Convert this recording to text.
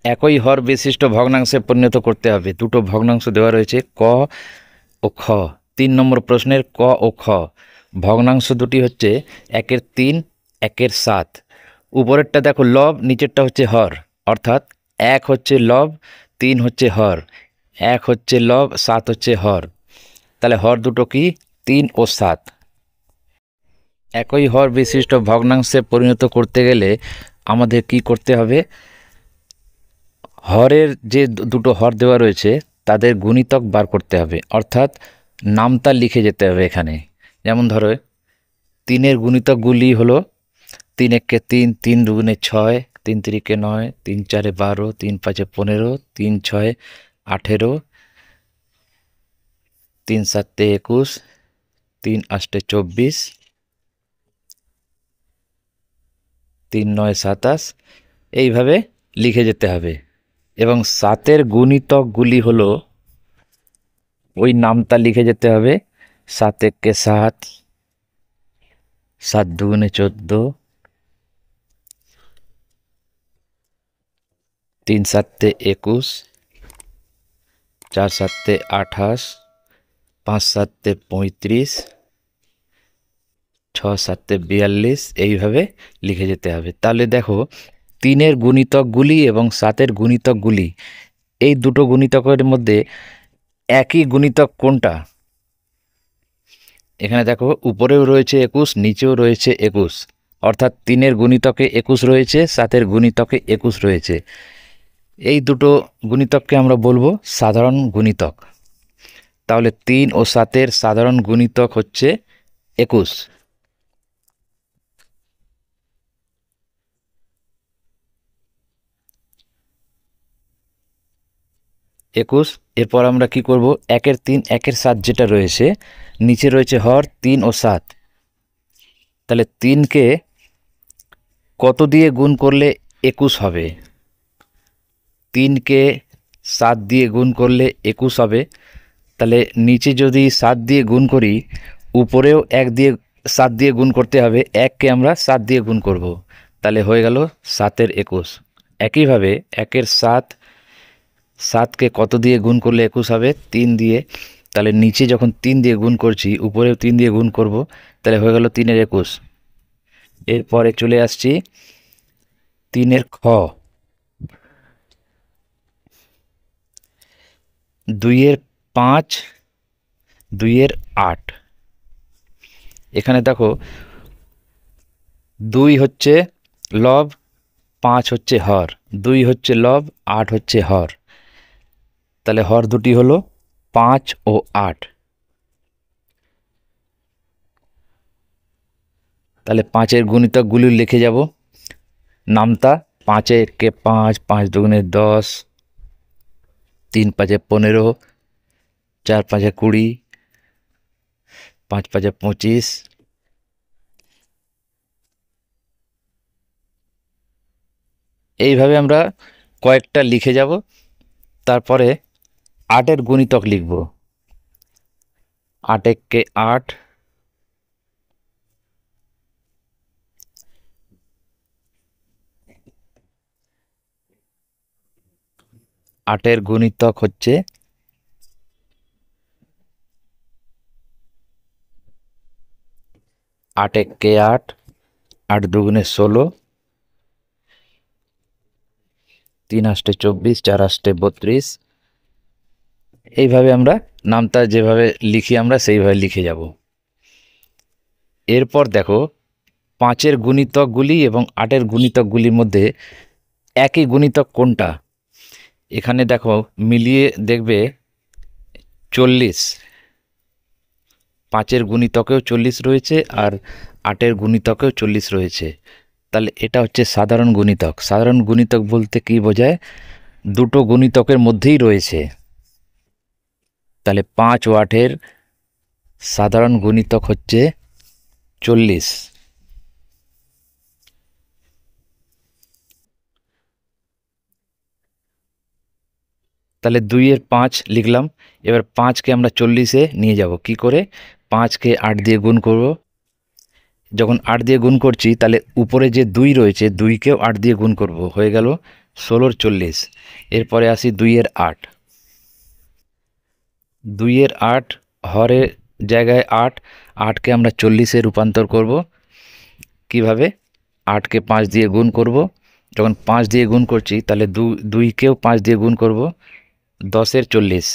একই হর বিশিষ্ট ভগ্নাংশে পরিণত করতে হবে। দুটো ভগ্নাংশ দেওয়া রয়েছে ক ও খ। 3 নম্বর প্রশ্নের ক ও খ ভগ্নাংশ দুটি হচ্ছে 1-এর 3, 1-এর 7। উপরেরটা দেখো লব, নিচেরটা হচ্ছে হর, অর্থাৎ 1 হচ্ছে লব, 3 হচ্ছে হর, 1 হচ্ছে লব, 7 হচ্ছে হর। তাহলে হর দুটো কি? 3 ও 7। একই হর বিশিষ্ট ভগ্নাংশে পরিণত করতে গেলে আমাদের কি করতে হবে? হরের যে দুটো হর দেওয়া রয়েছে তাদের গুণিতক বার করতে হবে, অর্থাৎ নামতা লিখে যেতে হবে এখানে। যেমন ধরো 3-এর গুণিতকগুলি হলো 3-1-কে 3, 3-2-গুণে 6, 3-3-কে 9, 3-4-এ 12, 3-5-এ 15, 3-6-এ 18, 3-7-এ 21, 3-8-এ 24, 3-9-এ 27, এইভাবে লিখে যেতে হবে। এবং 7-এর গুণিতকগুলি হলো ওই নামতা লিখে যেতে হবে। 7-1-কে 7, 7-2-গুণে 14, 3-7-এ 21, 4-7-এ 28, 5-7-এ 35, 6-7-এ 42, এইভাবে লিখে যেতে হবে। তাহলে দেখো 3-এর গুণিতকগুলি এবং 7-এর গুণিতকগুলি, এই দুটো গুণিতকের মধ্যে একই গুণিতক কোনটা? এখানে দেখো উপরেও রয়েছে 21, নিচেও রয়েছে 21, অর্থাৎ 3-এর গুণিতকে 21 রয়েছে, 7-এর গুণিতকে 21 রয়েছে। এই দুটো গুণিতককে আমরা বলবো সাধারণ গুণিতক। তাহলে 3 ও 7-এর সাধারণ গুণিতক হচ্ছে 21। এরপর আমরা কি করব? 1-এর 3, 1-এর 7 যেটা রয়েছে, নিচে রয়েছে হর 3 ও 7। তাহলে 3-কে কত দিয়ে গুণ করলে 21 হবে? 3-কে 7 দিয়ে গুণ করলে 21 হবে। তাহলে নিচে যদি 7 দিয়ে গুণ করি, উপরেও 7 দিয়ে গুণ করতে হবে। 1-কে আমরা 7 দিয়ে গুণ করব, তাহলে হয়ে গেল 7-এর 21। একইভাবে 1-এর 7, 7-কে কত দিয়ে গুণ করলে 21 হবে? 3 দিয়ে। তাহলে নিচে যখন 3 দিয়ে গুণ করছি, উপরেও 3 দিয়ে গুণ করব, তাহলে হয়ে গেল 3-এর 21। এরপরে চলে আসছি 3-এর খ। 2-এর 5, 2-এর 8। এখানে দেখো 2 হচ্ছে লব, 5 হচ্ছে হর, 2 হচ্ছে লব, 8 হচ্ছে হর। তাহলে হর দুটি হলো 5 ও 8। তাহলে 5-এর গুণিতকগুলি লিখে যাব। নামতা 5-1-কে 5, 5-2-গুণে 10, 3-5-এ 15, 4-5-এ 20, 5-5-এ 25। এইভাবে আমরা কয়েকটা লিখে যাব। তারপরে 8-এর গুণিতক লিখব। 8-1-কে 8, 8-এর গুণিতক হচ্ছে 8-1-কে 8, 8-2-গুণে 16, 3-8-এ 24, 4-8-এ 32। এইভাবে আমরা নামতা যেভাবে লিখি আমরা সেইভাবে লিখে যাব। এরপর দেখো 5-এর গুণিতকগুলি এবং 8-এর গুণিতকগুলির মধ্যে একই গুণিতক কোনটা? এখানে দেখো মিলিয়ে দেখবে 40। 5-এর গুণিতকেও 40 রয়েছে আর 8-এর গুণিতকেও 40 রয়েছে। তাহলে এটা হচ্ছে সাধারণ গুণিতক। সাধারণ গুণিতক বলতে কি বোঝায়? দুটো গুণিতকের মধ্যেই রয়েছে। তাহলে 5 ও 8-এর সাধারণ গুণিতক হচ্ছে 40। তাহলে 2-এর 5 লিখলাম। এবার 5-কে আমরা 40-এ নিয়ে যাব। কি করে? 5-কে 8 দিয়ে গুণ করব। যখন 8 দিয়ে গুণ করছি, তাহলে উপরে যে 2 রয়েছে, 2-কেও 8 দিয়ে গুণ করব, হয়ে গেল ষোলোর 40। এরপরে আসি 2-এর 8। 2-এর 8 হরের জায়গায় 8, 8কে আমরা 40-এ রূপান্তর করব। কিভাবে? 8কে 5 দিয়ে গুণ করব। যখন 5 দিয়ে গুণ করছি তাহলে 2কেও 5 দিয়ে গুণ করব। 10-এর 40।